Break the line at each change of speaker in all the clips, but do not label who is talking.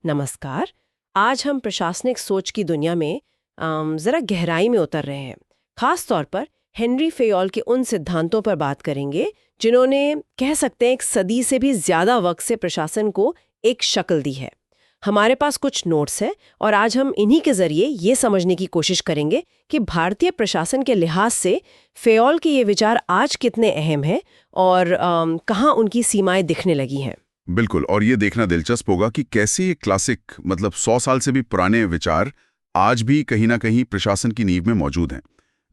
नमस्कार। आज हम प्रशासनिक सोच की दुनिया में जरा गहराई में उतर रहे हैं। खास तौर पर हेनरी फेयोल के उन सिद्धांतों पर बात करेंगे जिन्होंने कह सकते हैं एक सदी से भी ज्यादा वक्त से प्रशासन को एक शक्ल दी है। हमारे पास कुछ नोट्स हैं और आज हम इन्हीं के जरिए ये समझने की कोशिश करेंगे कि भारतीय प्रशासन के लिहाज से फेयोल के ये विचार आज कितने अहम हैं और कहाँ उनकी सीमाएं दिखने लगी हैं।
बिल्कुल, और ये देखना दिलचस्प होगा कि कैसे ये क्लासिक 100 साल से भी पुराने विचार आज भी कहीं ना कहीं प्रशासन की नींव में मौजूद हैं।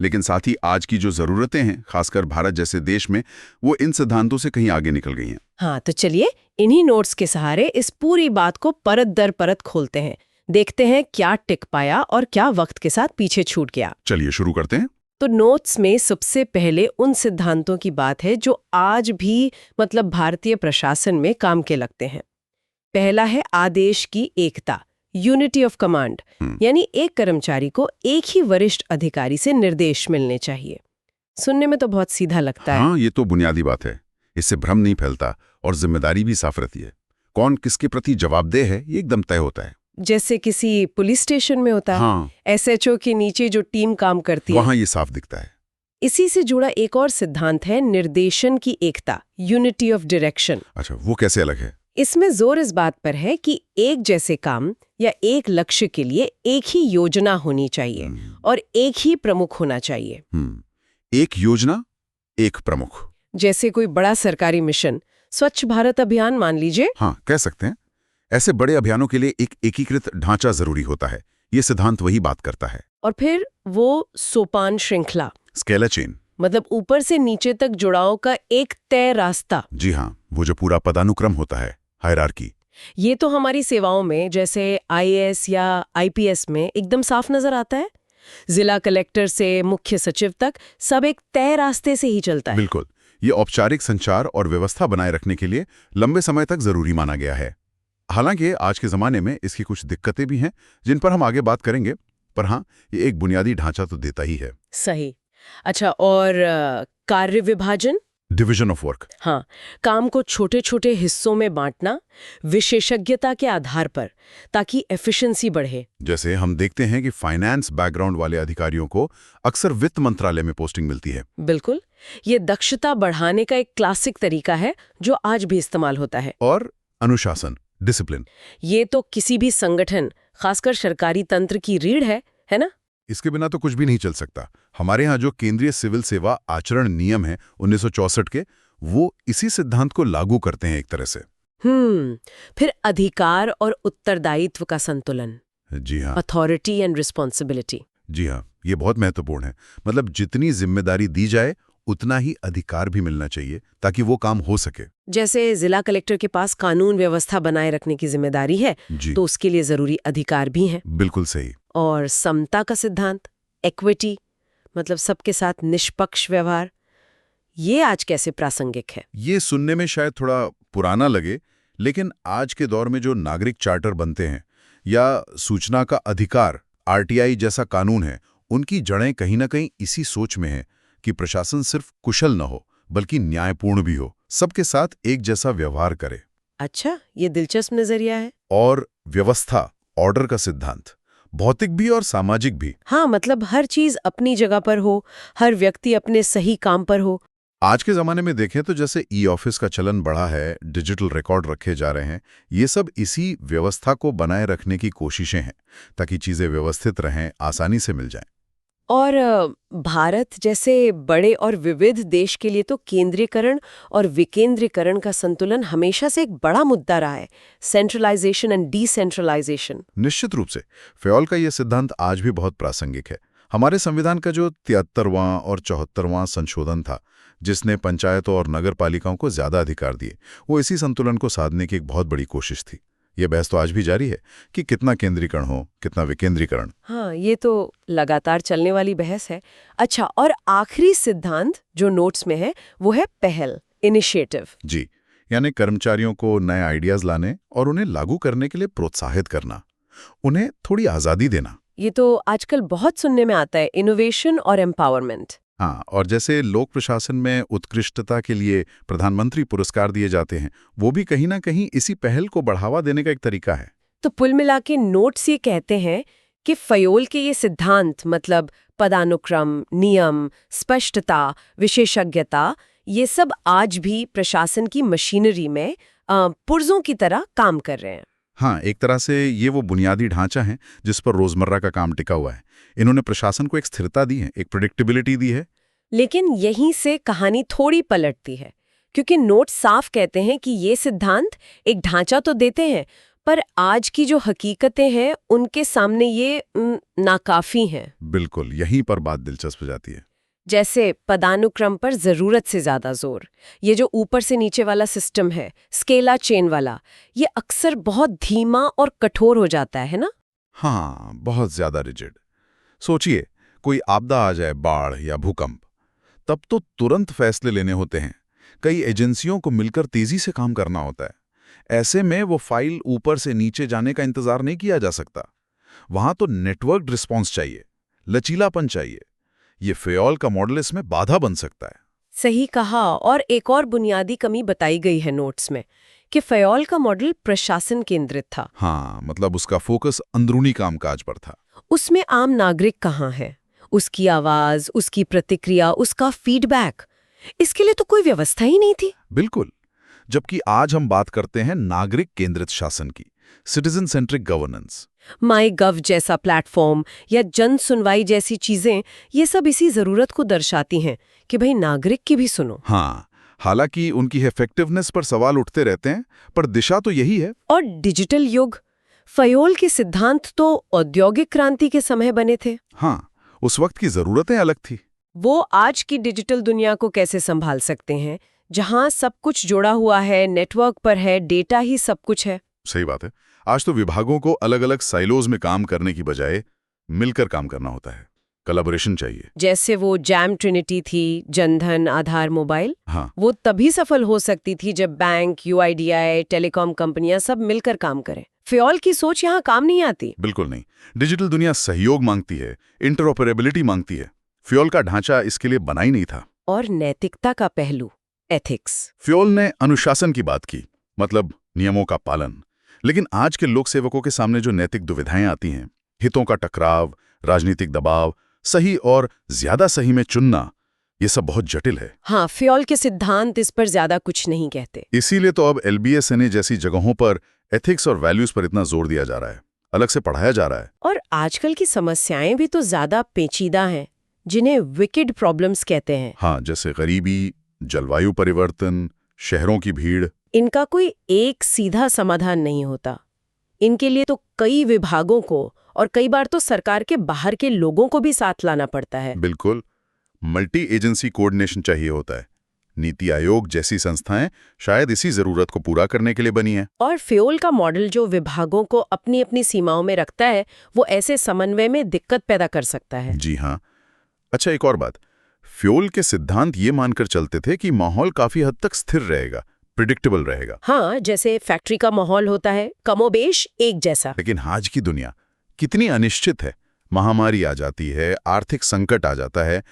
लेकिन साथ ही आज की जो ज़रूरतें हैं, खासकर भारत जैसे देश में, वो इन सिद्धांतों से कहीं आगे निकल गई हैं।
हाँ, तो चलिए इन्हीं नोट्स के सहारे इस पूरी बात को परत दर परत खोलते हैं। देखते हैं क्या टिक पाया और क्या वक्त के साथ पीछे छूट गया।
चलिए शुरू करते हैं।
तो नोट्स में सबसे पहले उन सिद्धांतों की बात है जो आज भी भारतीय प्रशासन में काम के लगते हैं। पहला है आदेश की एकता, यूनिटी ऑफ कमांड, यानी एक कर्मचारी को एक ही वरिष्ठ अधिकारी से निर्देश मिलने चाहिए। सुनने में तो बहुत सीधा लगता है।
हाँ, ये तो बुनियादी बात है। इससे भ्रम नहीं फैलता और जिम्मेदारी भी साफ रहती है। कौन किसके प्रति जवाबदेह है, ये एकदम तय होता है।
जैसे किसी पुलिस स्टेशन में होता है।
हाँ,
एसएचओ के नीचे जो टीम काम करती है,
वहाँ ये साफ दिखता है।
इसी से जुड़ा एक और सिद्धांत है निर्देशन की एकता, यूनिटी ऑफ डायरेक्शन।
अच्छा, वो कैसे अलग है?
इसमें जोर इस बात पर है कि एक जैसे काम या एक लक्ष्य के लिए एक ही योजना होनी चाहिए और एक ही प्रमुख होना चाहिए।
एक योजना, एक प्रमुख।
जैसे कोई बड़ा सरकारी मिशन, स्वच्छ भारत अभियान मान लीजिए।
हाँ, कह सकते हैं। ऐसे बड़े अभियानों के लिए एक एकीकृत ढांचा जरूरी होता है। ये सिद्धांत वही बात करता है।
और फिर वो सोपान श्रृंखला,
स्केलर चेन,
ऊपर से नीचे तक जुड़ाव का एक तय रास्ता।
जी हाँ, वो जो पूरा पदानुक्रम होता है, हायरार्की।
ये तो हमारी सेवाओं में जैसे आईएएस या आईपीएस में एकदम साफ नजर आता है। जिला कलेक्टर से मुख्य सचिव तक सब एक तय रास्ते से ही चलता है।
बिल्कुल, ये औपचारिक संचार और व्यवस्था बनाए रखने के लिए लंबे समय तक जरूरी माना गया है। हालांकि आज के जमाने में इसकी कुछ दिक्कतें भी हैं जिन पर हम आगे बात करेंगे, पर हाँ, ये एक बुनियादी ढांचा तो देता ही है।
सही। अच्छा, और कार्य विभाजन,
डिवीजन ऑफ वर्क।
हाँ, काम को छोटे छोटे हिस्सों में बांटना विशेषज्ञता के आधार पर, ताकि एफिशिएंसी बढ़े।
जैसे हम देखते हैं कि फाइनेंस बैकग्राउंड वाले अधिकारियों को अक्सर वित्त मंत्रालय में पोस्टिंग मिलती है।
बिल्कुल, ये दक्षता बढ़ाने का एक क्लासिक तरीका है जो आज भी इस्तेमाल होता है।
और अनुशासन, डिसिप्लिन,
ये तो किसी भी संगठन, खासकर सरकारी तंत्र की रीढ़ है ना?
इसके बिना तो कुछ भी नहीं चल सकता। हमारे यहाँ जो केंद्रीय सिविल सेवा आचरण नियम है 1964 के, वो इसी सिद्धांत को लागू करते हैं एक तरह से।
फिर अधिकार और उत्तरदायित्व का संतुलन।
जी हाँ,
अथॉरिटी एंड रिस्पॉन्सिबिलिटी।
जी हाँ, ये बहुत महत्वपूर्ण है। जितनी जिम्मेदारी दी जाए उतना ही अधिकार भी मिलना चाहिए ताकि वो काम हो सके।
जैसे जिला कलेक्टर के पास कानून व्यवस्था बनाए रखने की जिम्मेदारी है, तो उसके लिए जरूरी अधिकार भी हैं।
बिल्कुल सही।
और समता का सिद्धांत, इक्विटी, सबके साथ निष्पक्ष व्यवहार, ये आज कैसे प्रासंगिक है?
ये सुनने में शायद थोड़ा पुराना लगे, लेकिन आज के दौर में जो नागरिक चार्टर बनते हैं या सूचना का अधिकार, आरटीआई जैसा कानून है, उनकी जड़ें कहीं ना कहीं इसी सोच में है कि प्रशासन सिर्फ कुशल न हो बल्कि न्यायपूर्ण भी हो, सबके साथ एक जैसा व्यवहार करे।
अच्छा, ये दिलचस्प नजरिया है।
और व्यवस्था, ऑर्डर का सिद्धांत, भौतिक भी और सामाजिक भी।
हाँ, हर चीज अपनी जगह पर हो, हर व्यक्ति अपने सही काम पर हो।
आज के ज़माने में देखें तो जैसे ई ऑफिस का चलन बढ़ा है, डिजिटल रिकॉर्ड रखे जा रहे हैं, ये सब इसी व्यवस्था को बनाए रखने की कोशिशें हैं ताकि चीज़ें व्यवस्थित रहें, आसानी से मिल जाएं।
और भारत जैसे बड़े और विविध देश के लिए तो केंद्रीकरण और विकेंद्रीकरण का संतुलन हमेशा से एक बड़ा मुद्दा रहा है। Centralisation and decentralisation.
निश्चित रूप से फेयोल का ये सिद्धांत आज भी बहुत प्रासंगिक है। हमारे संविधान का जो 73वां और 74वां संशोधन था, जिसने पंचायतों और नगर पालिकाओं को ज्यादा अधिकार दिए, वो इसी संतुलन को साधने की एक बहुत बड़ी कोशिश थी। ये बहस तो आज भी जारी है कि कितना केंद्रीकरण हो, कितना विकेंद्रीकरण।
हाँ, ये तो लगातार चलने वाली बहस है। अच्छा, और आखिरी सिद्धांत जो नोट्स में है वो है पहल, इनिशिएटिव।
जी, यानी कर्मचारियों को नए आइडियाज लाने और उन्हें लागू करने के लिए प्रोत्साहित करना, उन्हें थोड़ी आजादी देना।
ये तो आजकल बहुत सुनने में आता है, इनोवेशन और एम्पावरमेंट।
हाँ, और जैसे लोक प्रशासन में उत्कृष्टता के लिए प्रधानमंत्री पुरस्कार दिए जाते हैं, वो भी कहीं ना कहीं इसी पहल को बढ़ावा देने का एक तरीका है।
तो कुल मिला के नोट्स ये कहते हैं कि फयोल के ये सिद्धांत मतलब पदानुक्रम, नियम, स्पष्टता, विशेषज्ञता, ये सब आज भी प्रशासन की मशीनरी में पुर्जों की तरह काम कर रहे हैं।
हाँ, एक तरह से ये वो बुनियादी ढांचा है जिस पर रोजमर्रा का काम टिका हुआ है। इन्होंने प्रशासन को एक स्थिरता दी है, एक प्रेडिक्टेबिलिटी दी है।
लेकिन यहीं से कहानी थोड़ी पलटती है, क्योंकि नोट साफ कहते हैं कि ये सिद्धांत एक ढांचा तो देते हैं, पर आज की जो हकीकतें हैं उनके सामने ये नाकाफी हैं।
बिल्कुल, यहीं पर बात दिलचस्प हो जाती है।
जैसे पदानुक्रम पर जरूरत से ज्यादा जोर, ये जो ऊपर से नीचे वाला सिस्टम है, स्केला चेन वाला, ये अक्सर बहुत धीमा और कठोर हो जाता है ना?
हाँ, बहुत ज्यादा रिजिड। सोचिए, कोई आपदा आ जाए, बाढ़ या भूकंप, तब तो तुरंत फैसले लेने होते हैं। कई एजेंसियों को मिलकर तेजी से काम करना होता है। ऐसे में वो फाइल ऊपर से नीचे जाने का इंतजार नहीं किया जा सकता। वहां तो नेटवर्क्ड रिस्पॉन्स चाहिए, लचीलापन चाहिए। ये फयोल का मॉडल इसमें बाधा बन सकता है।
सही कहा। और एक और बुनियादी कमी बताई गई है नोट्स में कि फयोल का मॉडल प्रशासन केंद्रित था।
हाँ, मतलब उसका फोकस अंदरूनी कामकाज पर था।
उसमें आम नागरिक कहाँ है? उसकी आवाज, उसकी प्रतिक्रिया, उसका फीडबैक, इसके लिए तो कोई व्यवस्था ही नहीं थी।
बिल्कुल। जबकि आज हम बात करते हैं नागरिक केंद्रित शासन की, सिटीजन सेंट्रिक गवर्नेंस।
माई गव जैसा प्लेटफॉर्म या जन सुनवाई जैसी चीजें, ये सब इसी जरूरत को दर्शाती हैं कि भाई नागरिक की भी सुनो।
हाँ, हालांकि उनकी इफेक्टिवनेस पर सवाल उठते रहते हैं, पर दिशा तो यही है।
और डिजिटल युग, फयोल के सिद्धांत तो औद्योगिक क्रांति के समय बने थे।
हाँ, उस वक्त की जरूरतें अलग थी।
वो आज की डिजिटल दुनिया को कैसे संभाल सकते हैं, जहां सब कुछ जुड़ा हुआ है, नेटवर्क पर है, डेटा ही सब कुछ है।
सही बात है। आज तो विभागों को अलग अलग साइलोज में काम करने की बजाय मिलकर काम करना होता है। कोलैबोरेशन चाहिए।
जैसे वो जैम ट्रिनिटी थी, जनधन, आधार, मोबाइल,
हाँ,
वो तभी सफल हो सकती थी जब बैंक, यूआईडीआई, टेलीकॉम कंपनियां सब मिलकर काम करें। फयोल की सोच यहाँ काम नहीं आती।
बिल्कुल नहीं। डिजिटल दुनिया सहयोग मांगती है, इंटरऑपरेबिलिटी मांगती है। फ्योल का ढांचा इसके लिए बना ही नहीं था।
और नैतिकता का पहलू, एथिक्स।
फ्योल ने अनुशासन की बात की, मतलब नियमों का पालन। लेकिन आज के लोक सेवकों के सामने जो नैतिक दुविधाएं आती हैं, हितों का टकराव, राजनीतिक दबाव, सही और ज्यादा सही में चुनना, ये सब बहुत जटिल है।
हाँ, फयोल के सिद्धांत इस पर ज्यादा कुछ नहीं कहते।
इसीलिए तो अब LBSNA जैसी जगहों पर एथिक्स और वैल्यूज पर इतना जोर दिया जा रहा है, अलग से पढ़ाया जा रहा है।
और आजकल की समस्याएं भी तो ज्यादा पेचीदा हैं, जिन्हें विकेड प्रॉब्लम्स कहते हैं।
हाँ, जैसे गरीबी, जलवायु परिवर्तन, शहरों की भीड़।
इनका कोई एक सीधा समाधान नहीं होता। इनके लिए तो कई विभागों को और कई बार तो सरकार के बाहर के लोगों को भी साथ लाना पड़ता है।
बिल्कुल, मल्टी एजेंसी कोऑर्डिनेशन चाहिए होता है। नीति आयोग जैसी संस्थाएं शायद इसी जरूरत को पूरा करने के लिए बनी है।
और फ्योल का मॉडल जो विभागों को अपनी अपनी सीमाओं में रखता है, वो ऐसे समन्वय में दिक्कत पैदा कर सकता है।
जी हाँ। अच्छा, एक और बात, फ्योल के सिद्धांत ये मानकर चलते थे कि माहौल काफी हद तक स्थिर रहेगा, प्रिडिक्टेबल रहेगा।
हाँ, जैसे फैक्ट्री का माहौल होता है, कमोबेश एक जैसा।
लेकिन आज की दुनिया कितनी अनिश्चित है। महामारी आ जाती है, आर्थिक संकट आ जाता है,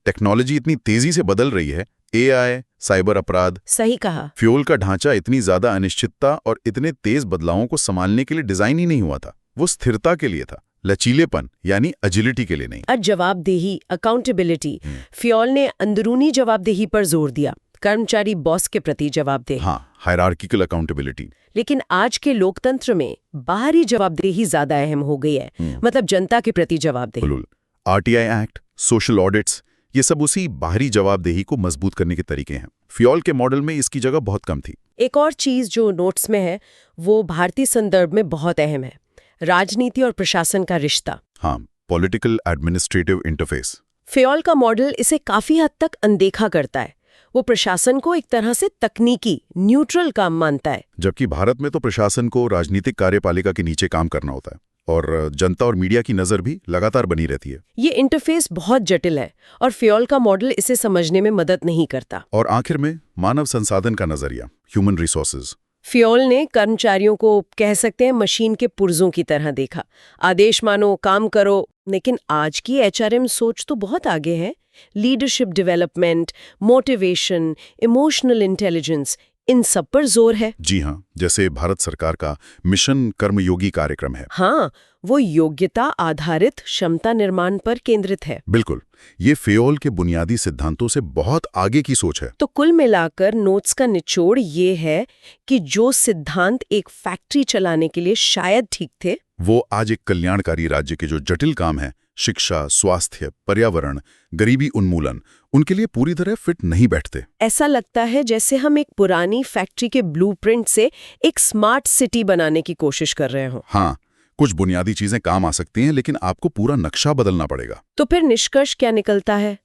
टेक्नोलॉजी इतनी तेजी से बदल रही है, AI, साइबर अपराध।
सही कहा।
फ्यूल का ढांचा इतनी ज्यादा अनिश्चितता और इतने तेज बदलावों को संभालने के लिए डिजाइन ही नहीं हुआ था। वो स्थिरता के लिए था, लचीलेपन यानी एजिलिटी के लिए नहीं।
और जवाबदेही, अकाउंटेबिलिटी, फ्योल ने अंदरूनी जवाबदेही पर जोर दिया, कर्मचारी बॉस के प्रति जवाबदेह।
हाँ, हायरार्किकल अकाउंटेबिलिटी।
लेकिन आज के लोकतंत्र में बाहरी जवाबदेही ज्यादा अहम हो गई है, मतलब जनता के प्रति जवाबदेही।
RTI एक्ट, सोशल ऑडिट्स, ये सब उसी बाहरी जवाबदेही को मजबूत करने के तरीके हैं। फ्योल के मॉडल में इसकी जगह बहुत कम थी।
एक और चीज जो नोट्स में है, वो भारतीय संदर्भ में बहुत अहम है, राजनीति और प्रशासन का रिश्ता।
हाँ, पॉलिटिकल एडमिनिस्ट्रेटिव इंटरफेस।
फ्योल का मॉडल इसे काफी हद तक अनदेखा करता है। वो प्रशासन को एक तरह से तकनीकी, न्यूट्रल काम मानता है।
जबकि भारत में तो प्रशासन को राजनीतिक कार्यपालिका के नीचे काम करना होता है और जनता और मीडिया की नजर भी लगातार बनी रहती है।
ये इंटरफेस बहुत जटिल है और फ्योल का मॉडल इसे समझने में मदद नहीं करता।
और आखिर में मानव संसाधन का नजरिया, ह्यूमन रिसोर्सेज।
फ्योल ने कर्मचारियों को कह सकते हैं मशीन के पुर्जों की तरह देखा। आदेश मानो, काम करो। लेकिन आज की HRM सोच तो बहुत आगे है। Leadership development, motivation, emotional intelligence, इन सब पर जोर है।
जी हाँ, जैसे भारत सरकार का मिशन कर्मयोगी कार्यक्रम है।
हाँ, वो योग्यता आधारित क्षमता निर्माण पर केंद्रित है।
बिल्कुल, ये फेयोल के बुनियादी सिद्धांतों से बहुत आगे की सोच है।
तो कुल मिलाकर नोट्स का निचोड़ ये है कि जो सिद्धांत एक फैक्ट्री चलाने के लिए शायद ठीक थे,
वो आज एक कल्याणकारी राज्य के जो जटिल काम है, शिक्षा, स्वास्थ्य, पर्यावरण, गरीबी उन्मूलन, उनके लिए पूरी तरह फिट नहीं बैठते।
ऐसा लगता है जैसे हम एक पुरानी फैक्ट्री के ब्लूप्रिंट से एक स्मार्ट सिटी बनाने की कोशिश कर रहे हो।
हाँ, कुछ बुनियादी चीजें काम आ सकती हैं, लेकिन आपको पूरा नक्शा बदलना पड़ेगा।
तो फिर निष्कर्ष क्या निकलता है?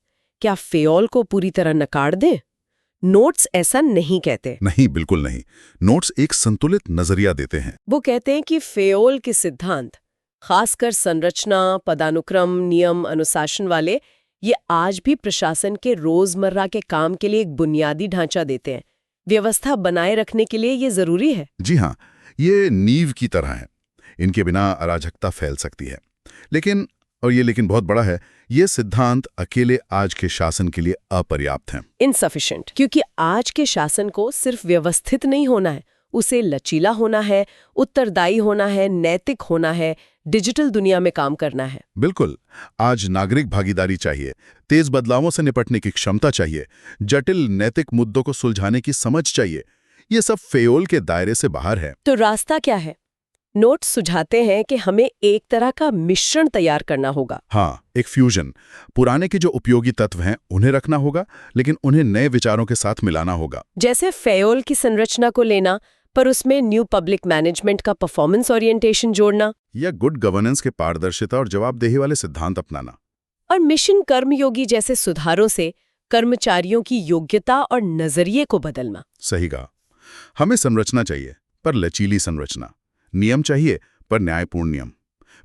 क्या फेयोल को पूरी तरह नकार दें? नोट्स ऐसा नहीं कहते।
नहीं, बिल्कुल नहीं। नोट्स एक संतुलित नजरिया देते हैं।
वो कहते हैं कि फेयोल के सिद्धांत, खासकर संरचना, पदानुक्रम, नियम, अनुशासन वाले, ये आज भी प्रशासन के रोजमर्रा के काम के लिए एक बुनियादी ढांचा देते हैं। व्यवस्था बनाए रखने के लिए ये जरूरी है।
जी हाँ, ये नींव की तरह है। इनके बिना अराजकता फैल सकती है। लेकिन बहुत बड़ा है, ये सिद्धांत अकेले आज के शासन के लिए अपर्याप्त हैं।
इनसफिशिएंट, क्योंकि आज के शासन को सिर्फ व्यवस्थित नहीं होना है, उसे लचीला होना है, उत्तरदायी होना है, नैतिक होना है, डिजिटल दुनिया में काम करना है।
बिल्कुल, आज नागरिक भागीदारी चाहिए, तेज बदलावों से निपटने की क्षमता चाहिए, जटिल नैतिक मुद्दों को सुलझाने की समझ चाहिए। ये सब फेयोल के दायरे से बाहर है।
तो रास्ता क्या है? नोट्स सुझाते हैं कि हमें एक तरह का मिश्रण तैयार करना होगा।
हाँ, एक फ्यूजन। पुराने के जो उपयोगी तत्व हैं उन्हें रखना होगा, लेकिन उन्हें नए विचारों के साथ मिलाना होगा।
जैसे फेयोल की संरचना को लेना, पर उसमें न्यू पब्लिक मैनेजमेंट का परफॉर्मेंस ओरिएंटेशन जोड़ना,
या गुड गवर्नेंस के पारदर्शिता और जवाबदेही वाले सिद्धांत अपनाना।
और मिशन कर्मयोगी जैसे सुधारों से कर्मचारियों की योग्यता और नजरिए को बदलना।
सही कहा। हमें संरचना चाहिए, पर लचीली संरचना। नियम चाहिए, पर न्यायपूर्ण नियम।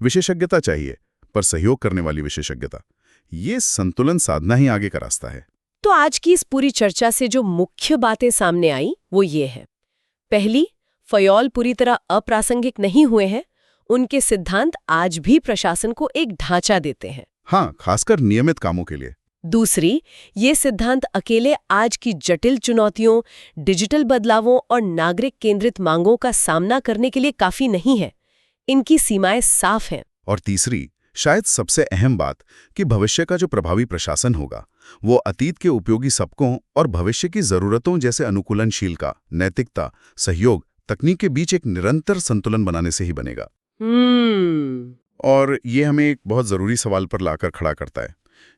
विशेषज्ञता चाहिए, पर सहयोग करने वाली विशेषज्ञता। ये संतुलन साधना ही आगे का रास्ता है।
तो आज की इस पूरी चर्चा से जो मुख्य बातें सामने आई वो ये है। पहली, फेयोल पूरी तरह अप्रासंगिक नहीं हुए हैं। उनके सिद्धांत आज भी प्रशासन को एक ढांचा देते हैं।
हाँ, खासकर नियमित कामों के लिए।
दूसरी, ये सिद्धांत अकेले आज की जटिल चुनौतियों, डिजिटल बदलावों और नागरिक केंद्रित मांगों का सामना करने के लिए काफी नहीं है। इनकी सीमाएं साफ हैं।
और तीसरी, शायद सबसे अहम बात, कि भविष्य का जो प्रभावी प्रशासन होगा वो अतीत के उपयोगी सबकों और भविष्य की जरूरतों जैसे अनुकूलनशीलता, नैतिकता, सहयोग, तकनीक के बीच एक निरंतर संतुलन बनाने से ही बनेगा। और ये हमें एक बहुत जरूरी सवाल पर लाकर खड़ा करता है।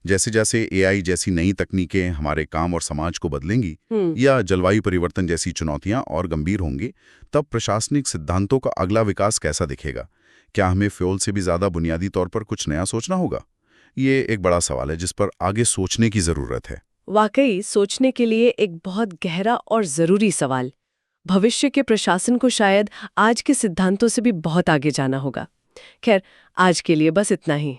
जैसे जैसे एआई जैसी नई तकनीकें हमारे काम और समाज को बदलेंगी, या जलवायु परिवर्तन जैसी चुनौतियां और गंभीर होंगी, तब प्रशासनिक सिद्धांतों का अगला विकास कैसा दिखेगा? क्या हमें फेयोल से भी ज्यादा बुनियादी तौर पर कुछ नया सोचना होगा? ये एक बड़ा सवाल है जिस पर आगे सोचने की जरूरत है।
वाकई सोचने के लिए एक बहुत गहरा और जरूरी सवाल। भविष्य के प्रशासन को शायद आज के सिद्धांतों से भी बहुत आगे जाना होगा। खैर, आज के लिए बस इतना ही।